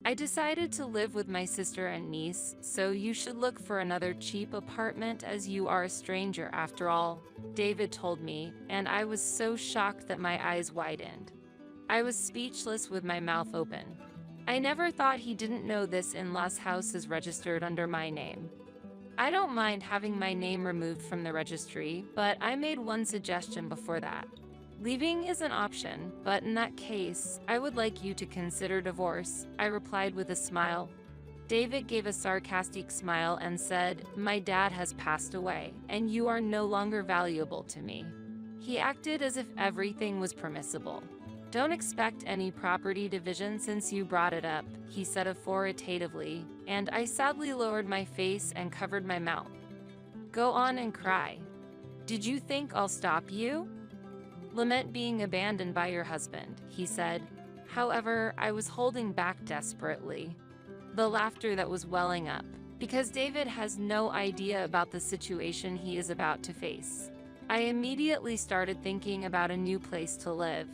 I decided to live with my sister and niece, so you should look for another cheap apartment as you are a stranger after all, David told me, and I was so shocked that my eyes widened. I was speechless with my mouth open. I never thought he didn't know this in-law's house is registered under my name. I don't mind having my name removed from the registry, but I made one suggestion before that. Leaving is an option, but in that case, I would like you to consider divorce, I replied with a smile. David gave a sarcastic smile and said, "My dad has passed away, and you are no longer valuable to me." He acted as if everything was permissible. "Don't expect any property division since you brought it up," he said authoritatively, and I sadly lowered my face and covered my mouth. "Go on and cry. Did you think I'll stop you? Lament being abandoned by your husband," he said. However, I was holding back desperately the laughter that was welling up, because David has no idea about the situation he is about to face. I immediately started thinking about a new place to live.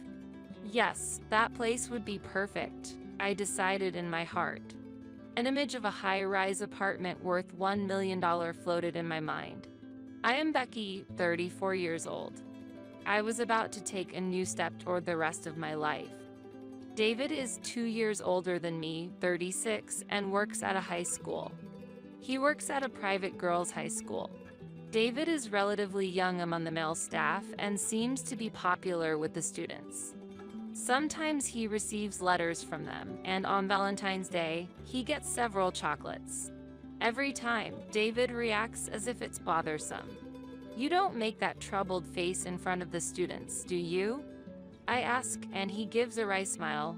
Yes, that place would be perfect, I decided in my heart. An image of a high-rise apartment worth $1 million floated in my mind. I am Becky, 34 years old. I was about to take a new step toward the rest of my life. David is 2 years older than me, 36, and works at a high school. He works at a private girls' high school. David is relatively young among the male staff and seems to be popular with the students. Sometimes he receives letters from them, and on Valentine's Day, he gets several chocolates. Every time, David reacts as if it's bothersome. "You don't make that troubled face in front of the students, do you?" I ask, and he gives a wry smile.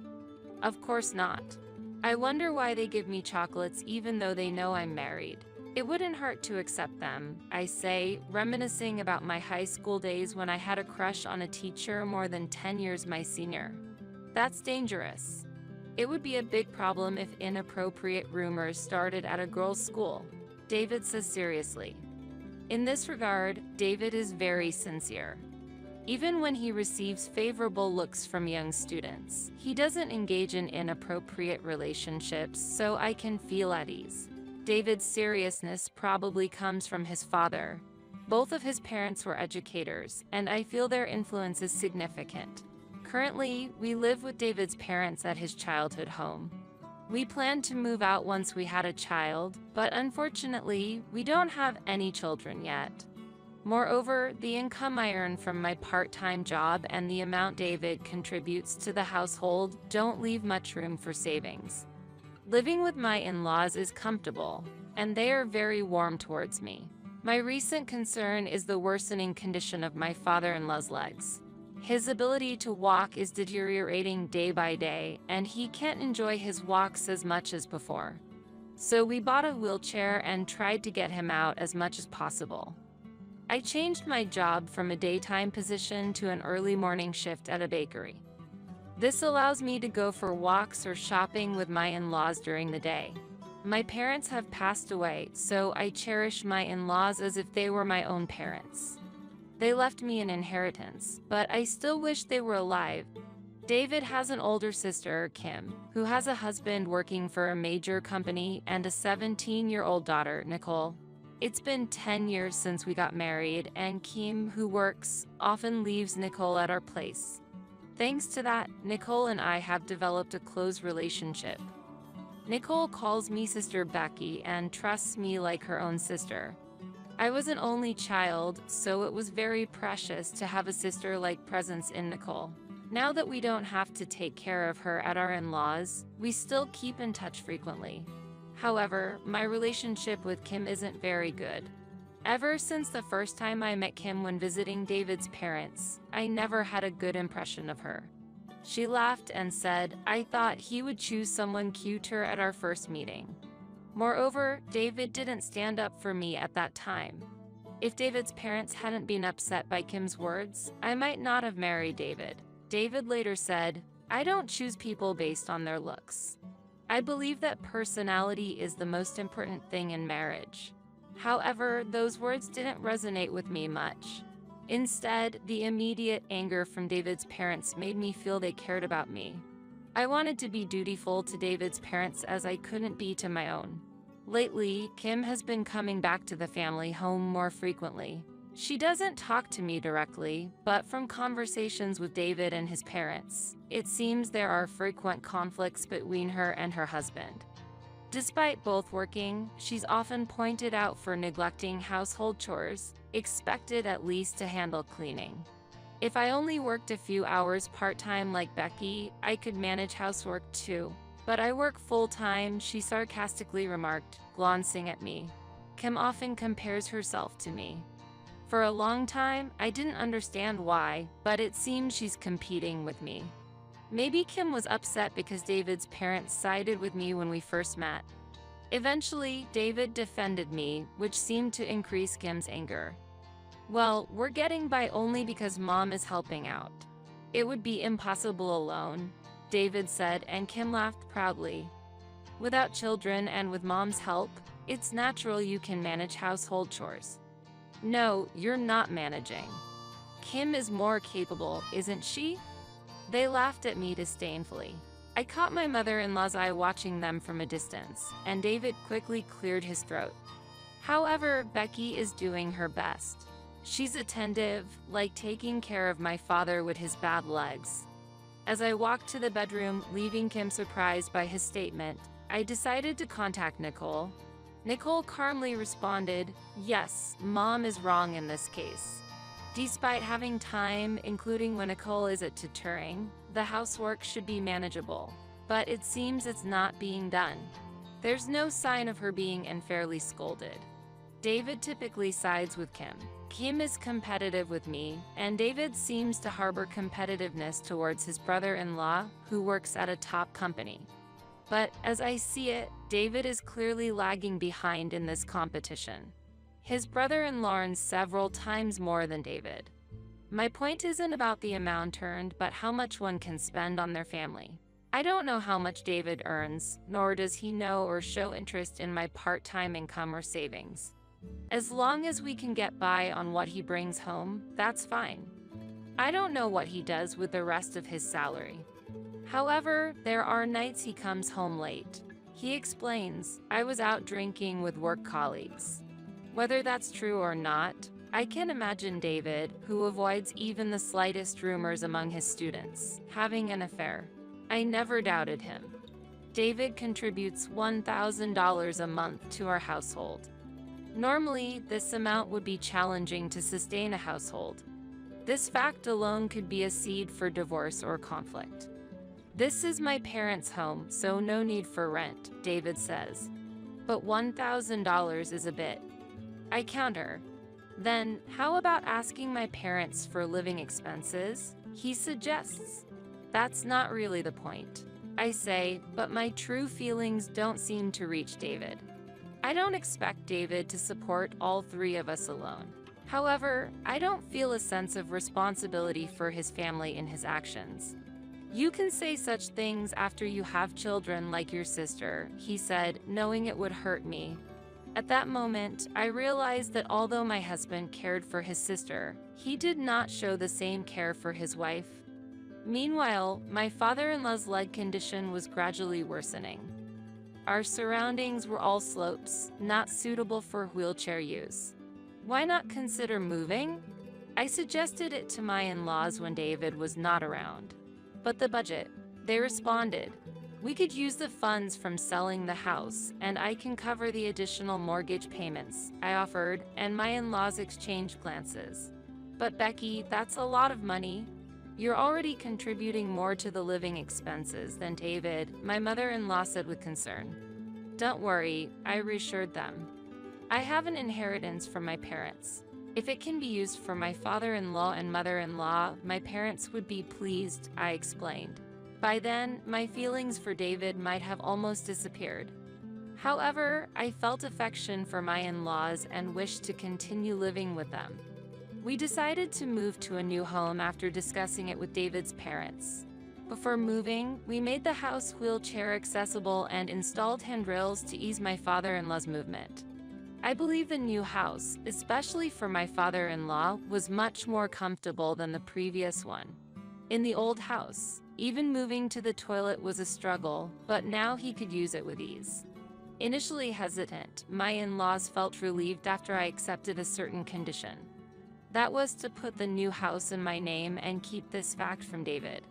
"Of course not. I wonder why they give me chocolates even though they know I'm married. It wouldn't hurt to accept them," I say, reminiscing about my high school days when I had a crush on a teacher more than 10 years my senior. "That's dangerous. It would be a big problem if inappropriate rumors started at a girls' school," David says seriously. In this regard, David is very sincere. Even when he receives favorable looks from young students, he doesn't engage in inappropriate relationships, so I can feel at ease. David's seriousness probably comes from his father. Both of his parents were educators, and I feel their influence is significant. Currently, we live with David's parents at his childhood home. We planned to move out once we had a child, but unfortunately, we don't have any children yet. Moreover, the income I earn from my part-time job and the amount David contributes to the household don't leave much room for savings. Living with my in-laws is comfortable, and they are very warm towards me. My recent concern is the worsening condition of my father-in-law's legs. His ability to walk is deteriorating day by day, and he can't enjoy his walks as much as before. So we bought a wheelchair and tried to get him out as much as possible. I changed my job from a daytime position to an early morning shift at a bakery. This allows me to go for walks or shopping with my in-laws during the day. My parents have passed away, so I cherish my in-laws as if they were my own parents. They left me an inheritance, but I still wish they were alive. David has an older sister, Kim, who has a husband working for a major company and a 17-year-old daughter, Nicole. It's been 10 years since we got married, and Kim, who works, often leaves Nicole at our place. Thanks to that, Nicole and I have developed a close relationship. Nicole calls me Sister Becky and trusts me like her own sister. I was an only child, so it was very precious to have a sister-like presence in Nicole. Now that we don't have to take care of her at our in-laws, we still keep in touch frequently. However, my relationship with Kim isn't very good. Ever since the first time I met Kim when visiting David's parents, I never had a good impression of her. She laughed and said, "I thought he would choose someone cuter at our first meeting." Moreover, David didn't stand up for me at that time. If David's parents hadn't been upset by Kim's words, I might not have married David. David later said, "I don't choose people based on their looks. I believe that personality is the most important thing in marriage." However, those words didn't resonate with me much. Instead, the immediate anger from David's parents made me feel they cared about me. I wanted to be dutiful to David's parents as I couldn't be to my own. Lately, Kim has been coming back to the family home more frequently. She doesn't talk to me directly, but from conversations with David and his parents, it seems there are frequent conflicts between her and her husband. Despite both working, she's often pointed out for neglecting household chores, expected at least to handle cleaning. If I only worked a few hours part-time like Becky, I could manage housework too. But I work full-time, she sarcastically remarked, glancing at me. Kim often compares herself to me. For a long time, I didn't understand why, but it seems she's competing with me. Maybe Kim was upset because David's parents sided with me when we first met. Eventually, David defended me, which seemed to increase Kim's anger. Well, we're getting by only because Mom is helping out. It would be impossible alone, David said, and Kim laughed proudly. Without children and with Mom's help, it's natural you can manage household chores. No, you're not managing. Kim is more capable, isn't she? They laughed at me disdainfully. I caught my mother-in-law's eye watching them from a distance, and David quickly cleared his throat. However, Becky is doing her best. She's attentive, like taking care of my father with his bad legs. As I walked to the bedroom, leaving Kim surprised by his statement, I decided to contact Nicole. Nicole calmly responded, "Yes, Mom is wrong in this case." Despite having time, including when Nicole is at tutoring, the housework should be manageable. But it seems it's not being done. There's no sign of her being unfairly scolded. David typically sides with Kim. Kim is competitive with me, and David seems to harbor competitiveness towards his brother-in-law, who works at a top company. But as I see it, David is clearly lagging behind in this competition. His brother-in-law earns several times more than David. My point isn't about the amount earned, but how much one can spend on their family. I don't know how much David earns, nor does he know or show interest in my part-time income or savings. As long as we can get by on what he brings home, that's fine. I don't know what he does with the rest of his salary. However, there are nights he comes home late. He explains, "I was out drinking with work colleagues." Whether that's true or not, I can imagine David, who avoids even the slightest rumors among his students, having an affair. I never doubted him. David contributes $1,000 a month to our household. Normally, this amount would be challenging to sustain a household. This fact alone could be a seed for divorce or conflict. "This is my parents' home, so no need for rent," David says. But $1,000 is a bit. I counter. "Then, how about asking my parents for living expenses?" he suggests. "That's not really the point," I say, but my true feelings don't seem to reach David. I don't expect David to support all three of us alone. However, I don't feel a sense of responsibility for his family in his actions. "You can say such things after you have children like your sister," he said, knowing it would hurt me. At that moment, I realized that although my husband cared for his sister, he did not show the same care for his wife. Meanwhile, my father-in-law's leg condition was gradually worsening. Our surroundings were all slopes, not suitable for wheelchair use. Why not consider moving? I suggested it to my in-laws when David was not around. But the budget, they responded. "We could use the funds from selling the house, and I can cover the additional mortgage payments," I offered, and my in-laws exchanged glances. "But Becky, that's a lot of money. You're already contributing more to the living expenses than David," my mother-in-law said with concern. "Don't worry," I reassured them. "I have an inheritance from my parents. If it can be used for my father-in-law and mother-in-law, my parents would be pleased," I explained. By then, my feelings for David might have almost disappeared. However, I felt affection for my in-laws and wished to continue living with them. We decided to move to a new home after discussing it with David's parents. Before moving, we made the house wheelchair accessible and installed handrails to ease my father-in-law's movement. I believe the new house, especially for my father-in-law, was much more comfortable than the previous one. In the old house, Even moving to the toilet was a struggle, but now he could use it with ease. Initially hesitant, my in-laws felt relieved after I accepted a certain condition. That was to put the new house in my name and keep this fact from David.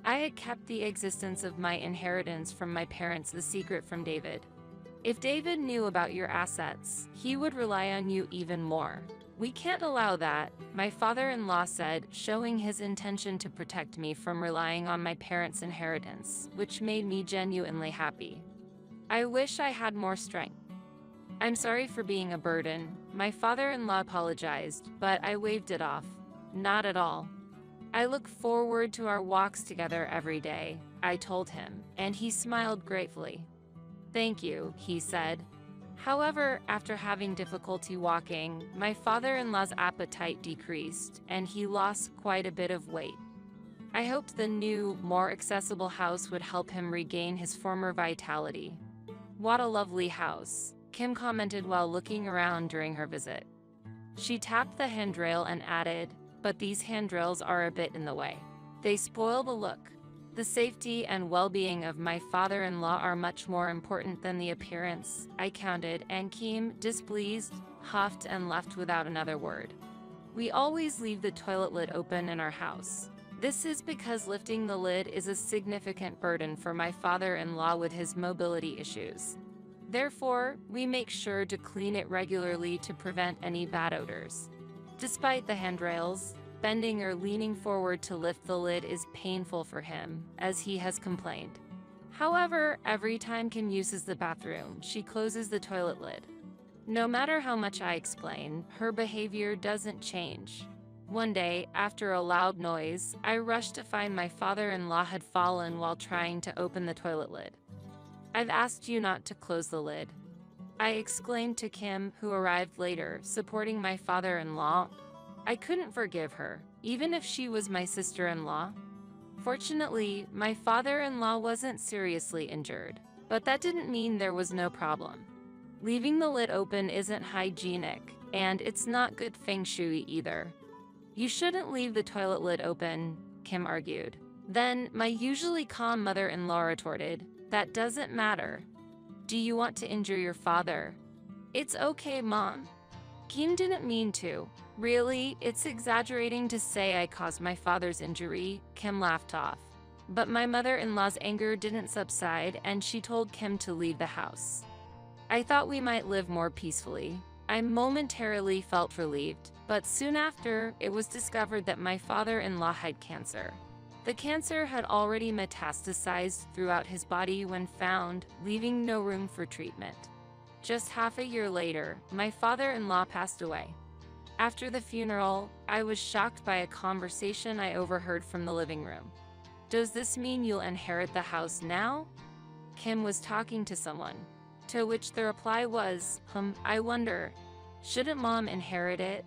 I had kept the existence of my inheritance from my parents a secret from David. If David knew about your assets, he would rely on you even more. We can't allow that, my father-in-law said, showing his intention to protect me from relying on my parents' inheritance, which made me genuinely happy. I wish I had more strength. I'm sorry for being a burden, my father-in-law apologized, but I waved it off. Not at all. I look forward to our walks together every day, I told him, and he smiled gratefully. Thank you, he said. However, after having difficulty walking, my father-in-law's appetite decreased, and he lost quite a bit of weight. I hoped the new, more accessible house would help him regain his former vitality. What a lovely house, Kim commented while looking around during her visit. She tapped the handrail and added, but these handrails are a bit in the way. They spoil the look. The safety and well-being of my father-in-law are much more important than the appearance, I counted, and Kim, displeased, huffed and left without another word. We always leave the toilet lid open in our house. This is because lifting the lid is a significant burden for my father-in-law with his mobility issues. Therefore, we make sure to clean it regularly to prevent any bad odors. Despite the handrails, bending or leaning forward to lift the lid is painful for him, as he has complained. However, every time Kim uses the bathroom, she closes the toilet lid. No matter how much I explain, her behavior doesn't change. One day, after a loud noise, I rushed to find my father-in-law had fallen while trying to open the toilet lid. I've asked you not to close the lid, I exclaimed to Kim, who arrived later, supporting my father-in-law. I couldn't forgive her, even if she was my sister-in-law. Fortunately, my father-in-law wasn't seriously injured, but that didn't mean there was no problem. Leaving the lid open isn't hygienic, and it's not good feng shui either. You shouldn't leave the toilet lid open, Kim argued. Then, my usually calm mother-in-law retorted, that doesn't matter. Do you want to injure your father? It's okay, Mom. Kim didn't mean to. Really, it's exaggerating to say I caused my father's injury, Kim laughed off. But my mother-in-law's anger didn't subside, and she told Kim to leave the house. I thought we might live more peacefully. I momentarily felt relieved, but soon after, it was discovered that my father-in-law had cancer. The cancer had already metastasized throughout his body when found, leaving no room for treatment. Just half a year later, my father-in-law passed away. After the funeral, I was shocked by a conversation I overheard from the living room. Does this mean you'll inherit the house now? Kim was talking to someone. To which the reply was, I wonder, shouldn't Mom inherit it?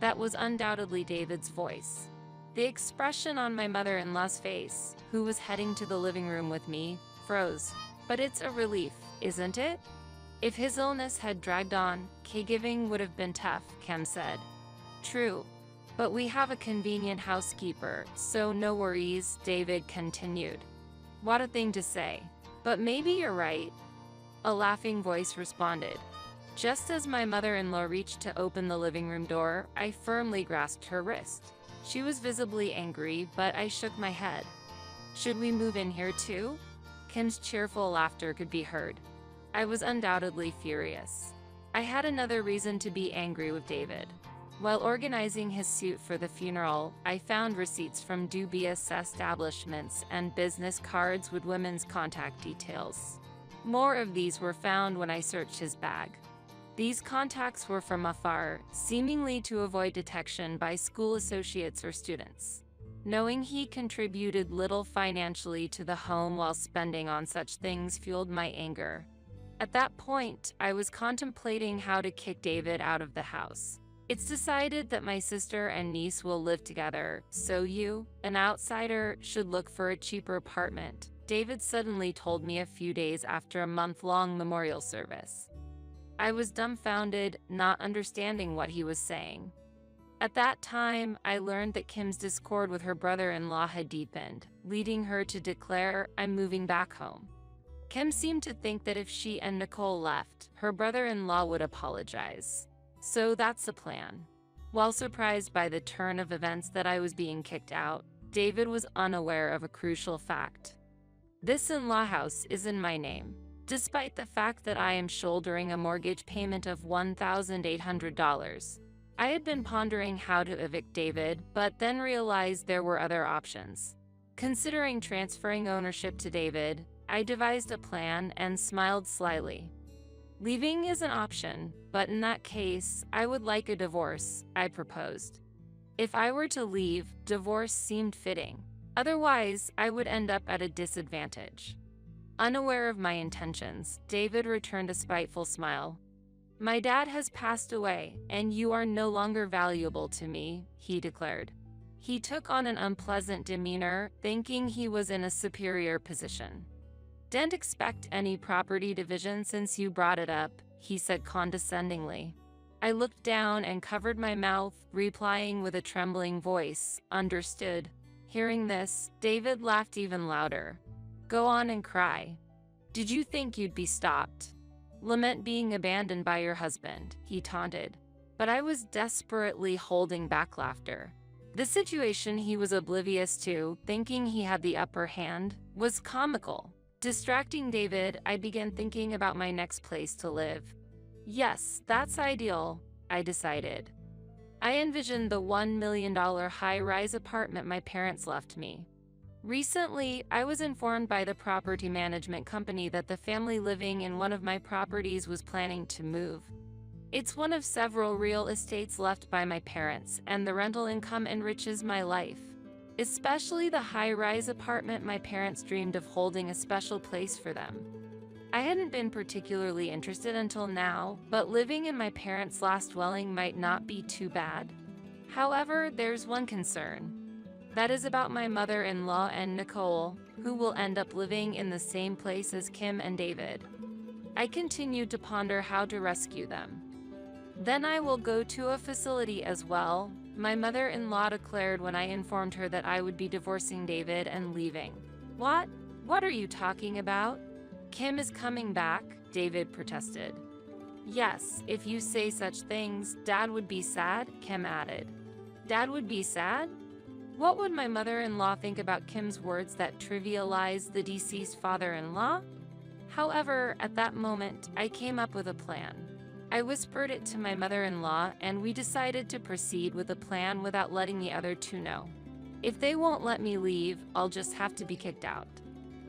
That was undoubtedly David's voice. The expression on my mother-in-law's face, who was heading to the living room with me, froze. But it's a relief, isn't it? If his illness had dragged on, caregiving would have been tough, Kim said. True. But we have a convenient housekeeper, so no worries, David continued. What a thing to say. But maybe you're right. A laughing voice responded. Just as my mother-in-law reached to open the living room door, I firmly grasped her wrist. She was visibly angry, but I shook my head. Should we move in here too? Kim's cheerful laughter could be heard. I was undoubtedly furious. I had another reason to be angry with David. While organizing his suit for the funeral, I found receipts from dubious establishments and business cards with women's contact details. More of these were found when I searched his bag. These contacts were from afar, seemingly to avoid detection by school associates or students. Knowing he contributed little financially to the home while spending on such things fueled my anger. At that point, I was contemplating how to kick David out of the house. It's decided that my sister and niece will live together, so you, an outsider, should look for a cheaper apartment, David suddenly told me a few days after a month-long memorial service. I was dumbfounded, not understanding what he was saying. At that time, I learned that Kim's discord with her brother-in-law had deepened, leading her to declare, "I'm moving back home." Kim seemed to think that if she and Nicole left, her brother-in-law would apologize. So that's the plan. While surprised by the turn of events that I was being kicked out, David was unaware of a crucial fact. This in-law house is in my name, despite the fact that I am shouldering a mortgage payment of $1,800. I had been pondering how to evict David, but then realized there were other options. Considering transferring ownership to David, I devised a plan and smiled slyly. Leaving is an option, but in that case, I would like a divorce, I proposed. If I were to leave, divorce seemed fitting. Otherwise, I would end up at a disadvantage. Unaware of my intentions, David returned a spiteful smile. "My dad has passed away, and you are no longer valuable to me," he declared. He took on an unpleasant demeanor, thinking he was in a superior position. "Didn't expect any property division since you brought it up," he said condescendingly. I looked down and covered my mouth, replying with a trembling voice, "Understood." Hearing this, David laughed even louder. "Go on and cry. Did you think you'd be stopped? Lament being abandoned by your husband," he taunted. But I was desperately holding back laughter. The situation he was oblivious to, thinking he had the upper hand, was comical. Distracting David, I began thinking about my next place to live. Yes, that's ideal, I decided. I envisioned the $1 million high-rise apartment my parents left me. Recently, I was informed by the property management company that the family living in one of my properties was planning to move. It's one of several real estates left by my parents, and the rental income enriches my life. Especially the high-rise apartment my parents dreamed of holding a special place for them. I hadn't been particularly interested until now, but living in my parents' last dwelling might not be too bad. However, there's one concern. That is about my mother-in-law and Nicole, who will end up living in the same place as Kim and David. I continued to ponder how to rescue them. "Then I will go to a facility as well," my mother-in-law declared when I informed her that I would be divorcing David and leaving. "What? What are you talking about? Kim is coming back," David protested. "Yes, if you say such things, Dad would be sad," Kim added. "Dad would be sad? What would my mother-in-law think about Kim's words that trivialized the deceased father-in-law?" However, at that moment, I came up with a plan. I whispered it to my mother-in-law, and we decided to proceed with the plan without letting the other two know. If they won't let me leave, I'll just have to be kicked out.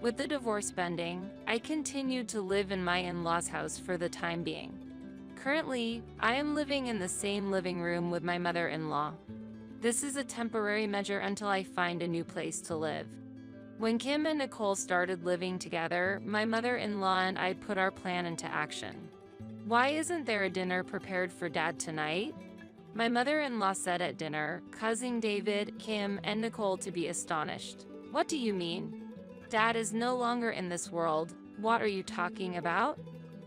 With the divorce pending, I continued to live in my in-laws' house for the time being. Currently, I am living in the same living room with my mother-in-law. This is a temporary measure until I find a new place to live. When Kim and Nicole started living together, my mother-in-law and I put our plan into action. "Why isn't there a dinner prepared for Dad tonight?" My mother-in-law said at dinner, causing David, Kim, and Nicole to be astonished. "What do you mean? Dad is no longer in this world. What are you talking about?"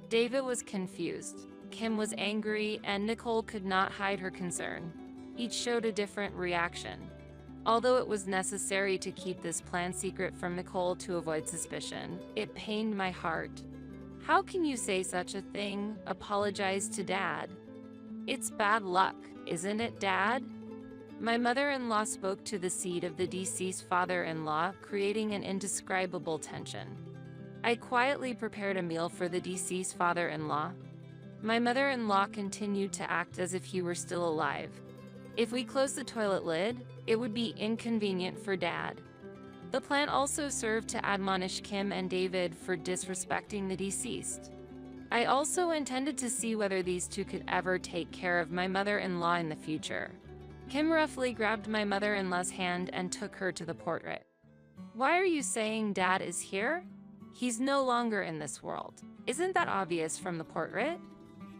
David was confused. Kim was angry, and Nicole could not hide her concern. Each showed a different reaction. Although it was necessary to keep this plan secret from Nicole to avoid suspicion, it pained my heart. "How can you say such a thing? Apologize to Dad." "It's bad luck, isn't it, Dad?" My mother-in-law spoke to the seed of the deceased father-in-law, creating an indescribable tension. I quietly prepared a meal for the deceased father-in-law. My mother-in-law continued to act as if he were still alive. If we closed the toilet lid, it would be inconvenient for Dad. The plan also served to admonish Kim and David for disrespecting the deceased. I also intended to see whether these two could ever take care of my mother-in-law in the future. Kim roughly grabbed my mother-in-law's hand and took her to the portrait. "Why are you saying Dad is here? He's no longer in this world. Isn't that obvious from the portrait?"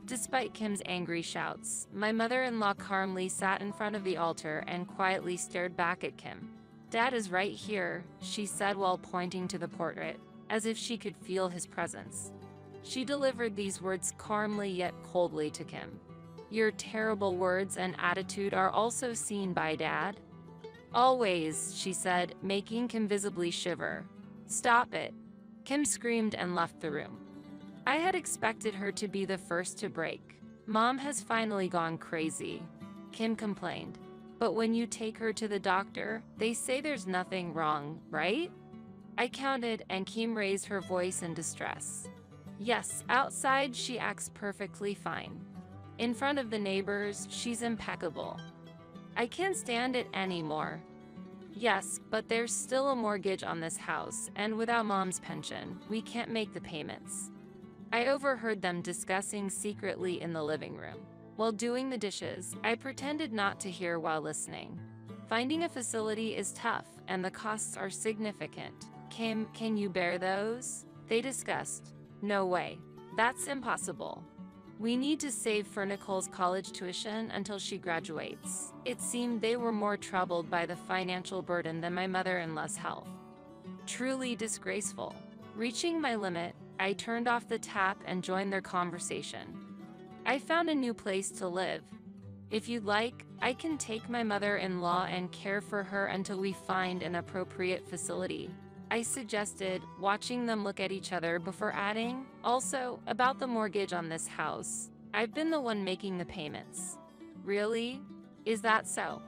Despite Kim's angry shouts, my mother-in-law calmly sat in front of the altar and quietly stared back at Kim. "Dad is right here," she said while pointing to the portrait, as if she could feel his presence. She delivered these words calmly yet coldly to Kim. Your terrible words and attitude are also seen by Dad. Always, she said, making Kim visibly shiver. Stop it. Kim screamed and left the room. I had expected her to be the first to break. Mom has finally gone crazy, Kim complained. But when you take her to the doctor, they say there's nothing wrong, right? I counted, and Kim raised her voice in distress. Yes, outside she acts perfectly fine. In front of the neighbors, she's impeccable. I can't stand it anymore. Yes, but there's still a mortgage on this house, and without Mom's pension, we can't make the payments. I overheard them discussing secretly in the living room. While doing the dishes, I pretended not to hear while listening. Finding a facility is tough, and the costs are significant. Kim, can you bear those? They discussed. No way. That's impossible. We need to save for Nicole's college tuition until she graduates. It seemed they were more troubled by the financial burden than my mother-in-law's health. Truly disgraceful. Reaching my limit, I turned off the tap and joined their conversation. I found a new place to live. If you'd like, I can take my mother-in-law and care for her until we find an appropriate facility, I suggested, watching them look at each other before adding, also, about the mortgage on this house. I've been the one making the payments. Really? Is that so?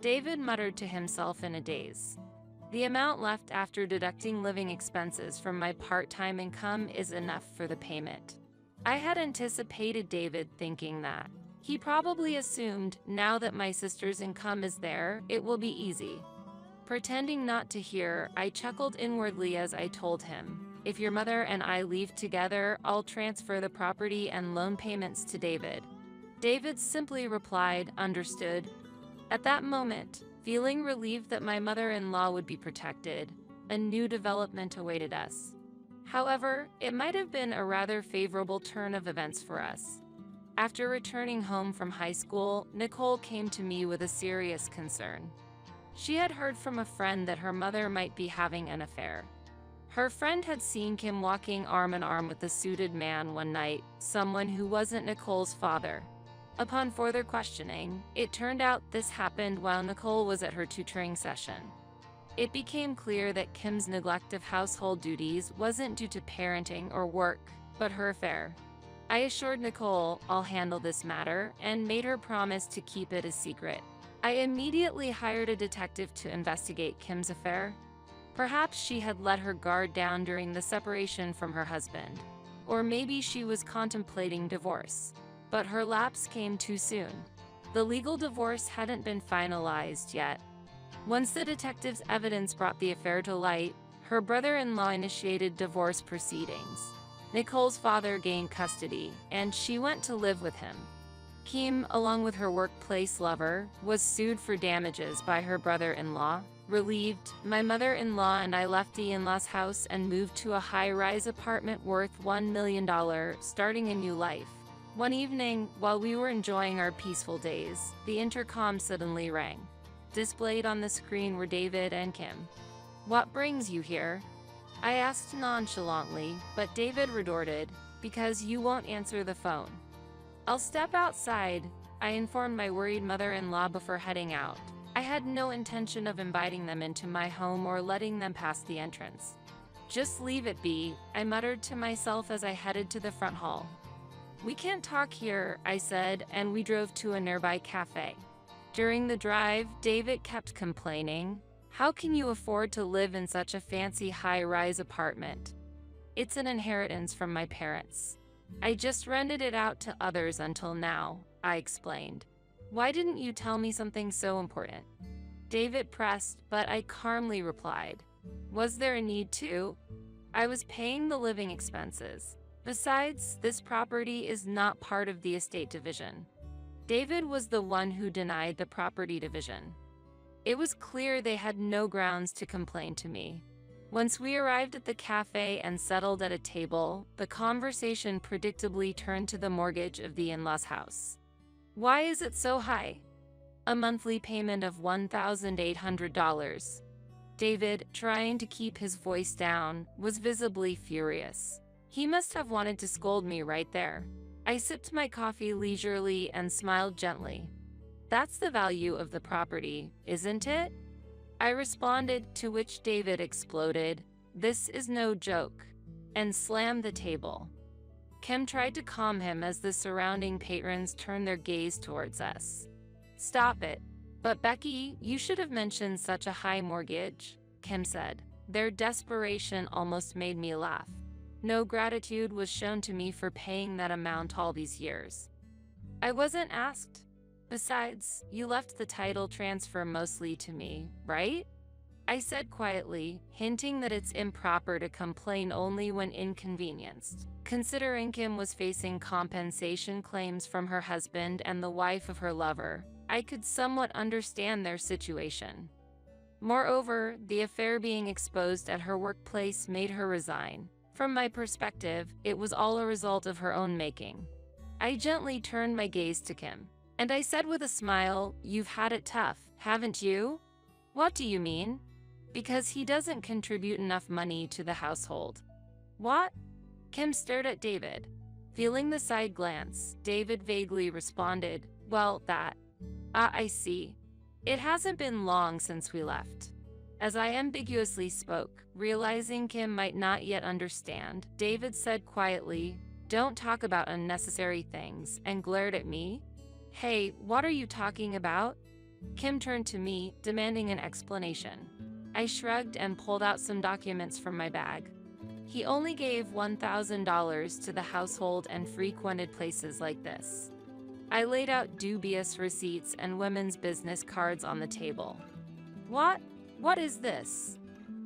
David muttered to himself in a daze. The amount left after deducting living expenses from my part-time income is enough for the payment. I had anticipated David thinking that. He probably assumed, now that my sister's income is there, it will be easy. Pretending not to hear, I chuckled inwardly as I told him, if your mother and I leave together, I'll transfer the property and loan payments to David. David simply replied, understood. At that moment, feeling relieved that my mother-in-law would be protected, a new development awaited us. However, it might have been a rather favorable turn of events for us. After returning home from high school, Nicole came to me with a serious concern. She had heard from a friend that her mother might be having an affair. Her friend had seen Kim walking arm in arm with a suited man one night, someone who wasn't Nicole's father. Upon further questioning, it turned out this happened while Nicole was at her tutoring session. It became clear that Kim's neglect of household duties wasn't due to parenting or work, but her affair. I assured Nicole I'll handle this matter and made her promise to keep it a secret. I immediately hired a detective to investigate Kim's affair. Perhaps she had let her guard down during the separation from her husband. Or maybe she was contemplating divorce. But her lapse came too soon. The legal divorce hadn't been finalized yet. Once the detective's evidence brought the affair to light, her brother-in-law initiated divorce proceedings. Nicole's father gained custody, and she went to live with him. Kim, along with her workplace lover, was sued for damages by her brother-in-law. Relieved, my mother-in-law and I left the in-laws house and moved to a high-rise apartment worth $1 million, starting a new life. One evening, while we were enjoying our peaceful days, the intercom suddenly rang. Displayed on the screen were David and Kim. "What brings you here?" I asked nonchalantly, but David retorted, "Because you won't answer the phone." "I'll step outside," I informed my worried mother-in-law before heading out. I had no intention of inviting them into my home or letting them pass the entrance. "Just leave it be," I muttered to myself as I headed to the front hall. "We can't talk here," I said, and we drove to a nearby cafe. During the drive, David kept complaining, "How can you afford to live in such a fancy high-rise apartment? It's an inheritance from my parents. I just rented it out to others until now," I explained. "Why didn't you tell me something so important?" David pressed, but I calmly replied, "Was there a need to? I was paying the living expenses. Besides, this property is not part of the estate division." David was the one who denied the property division. It was clear they had no grounds to complain to me. Once we arrived at the cafe and settled at a table, the conversation predictably turned to the mortgage of the in-laws house. "Why is it so high?" "A monthly payment of $1,800. David, trying to keep his voice down, was visibly furious. He must have wanted to scold me right there. I sipped my coffee leisurely and smiled gently. That's the value of the property, isn't it? I responded, to which David exploded, "This is no joke," and slammed the table. Kim tried to calm him as the surrounding patrons turned their gaze towards us. "Stop it. But Becky, you should have mentioned such a high mortgage," Kim said. Their desperation almost made me laugh. No gratitude was shown to me for paying that amount all these years. I wasn't asked. Besides, you left the title transfer mostly to me, right? I said quietly, hinting that it's improper to complain only when inconvenienced. Considering Kim was facing compensation claims from her husband and the wife of her lover, I could somewhat understand their situation. Moreover, the affair being exposed at her workplace made her resign. From my perspective, it was all a result of her own making. I gently turned my gaze to Kim, and I said with a smile, "You've had it tough, haven't you?" "What do you mean?" "Because he doesn't contribute enough money to the household." "What?" Kim stared at David. Feeling the side glance, David vaguely responded, "Well, that. I see. It hasn't been long since we left." As I ambiguously spoke, realizing Kim might not yet understand, David said quietly, "Don't talk about unnecessary things," and glared at me. "Hey, what are you talking about?" Kim turned to me, demanding an explanation. I shrugged and pulled out some documents from my bag. He only gave $1,000 to the household and frequented places like this. I laid out dubious receipts and women's business cards on the table. "What? What is this?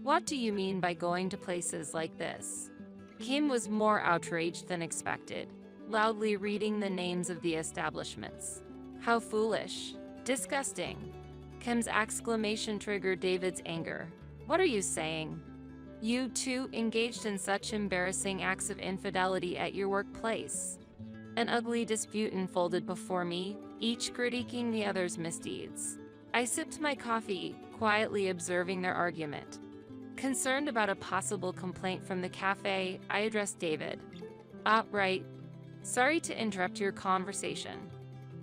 What do you mean by going to places like this?" Kim was more outraged than expected, loudly reading the names of the establishments. "How foolish. Disgusting." Kim's exclamation triggered David's anger. "What are you saying? You two engaged in such embarrassing acts of infidelity at your workplace." An ugly dispute unfolded before me, each critiquing the other's misdeeds. I sipped my coffee, quietly observing their argument. Concerned about a possible complaint from the cafe, I addressed David. Right. Sorry to interrupt your conversation."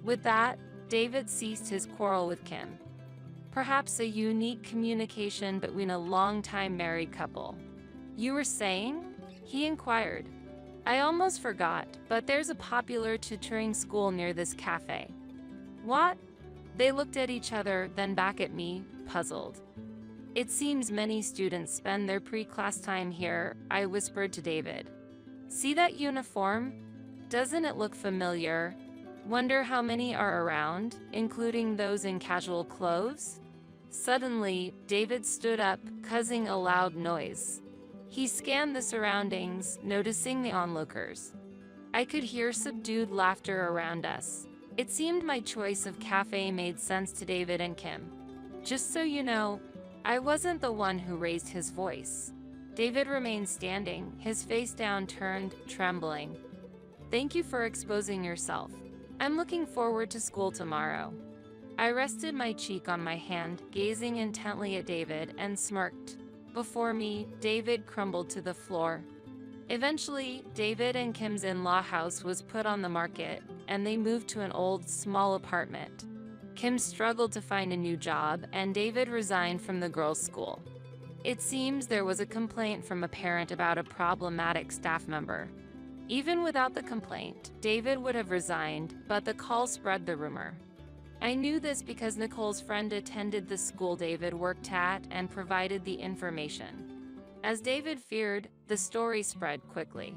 With that, David ceased his quarrel with Kim. Perhaps a unique communication between a long-time married couple. "You were saying?" he inquired. "I almost forgot, but there's a popular tutoring school near this cafe." "What?" They looked at each other, then back at me, puzzled. "It seems many students spend their pre-class time here," I whispered to David. "See that uniform? Doesn't it look familiar? Wonder how many are around, including those in casual clothes?" Suddenly, David stood up, causing a loud noise. He scanned the surroundings, noticing the onlookers. I could hear subdued laughter around us. It seemed my choice of cafe made sense to David and Kim. "Just so you know, I wasn't the one who raised his voice." David remained standing, his face downturned, trembling. "Thank you for exposing yourself. I'm looking forward to school tomorrow." I rested my cheek on my hand, gazing intently at David, and smirked. Before me, David crumbled to the floor. Eventually, David and Kim's in-law house was put on the market, and they moved to an old, small apartment. Kim struggled to find a new job, and David resigned from the girls' school. It seems there was a complaint from a parent about a problematic staff member. Even without the complaint, David would have resigned, but the call spread the rumor. I knew this because Nicole's friend attended the school David worked at and provided the information. As David feared, the story spread quickly.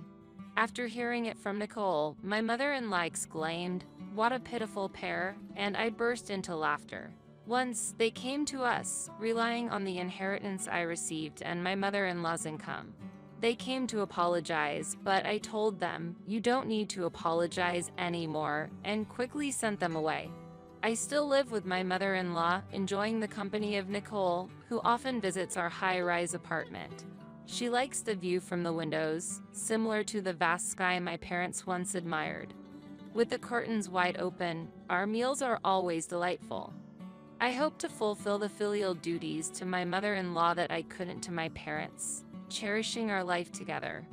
After hearing it from Nicole, my mother-in-law exclaimed, "What a pitiful pair," and I burst into laughter. Once, they came to us, relying on the inheritance I received and my mother-in-law's income. They came to apologize, but I told them, "You don't need to apologize anymore," and quickly sent them away. I still live with my mother-in-law, enjoying the company of Nicole, who often visits our high-rise apartment. She likes the view from the windows, similar to the vast sky my parents once admired. With the curtains wide open, our meals are always delightful. I hope to fulfill the filial duties to my mother-in-law that I couldn't to my parents, cherishing our life together.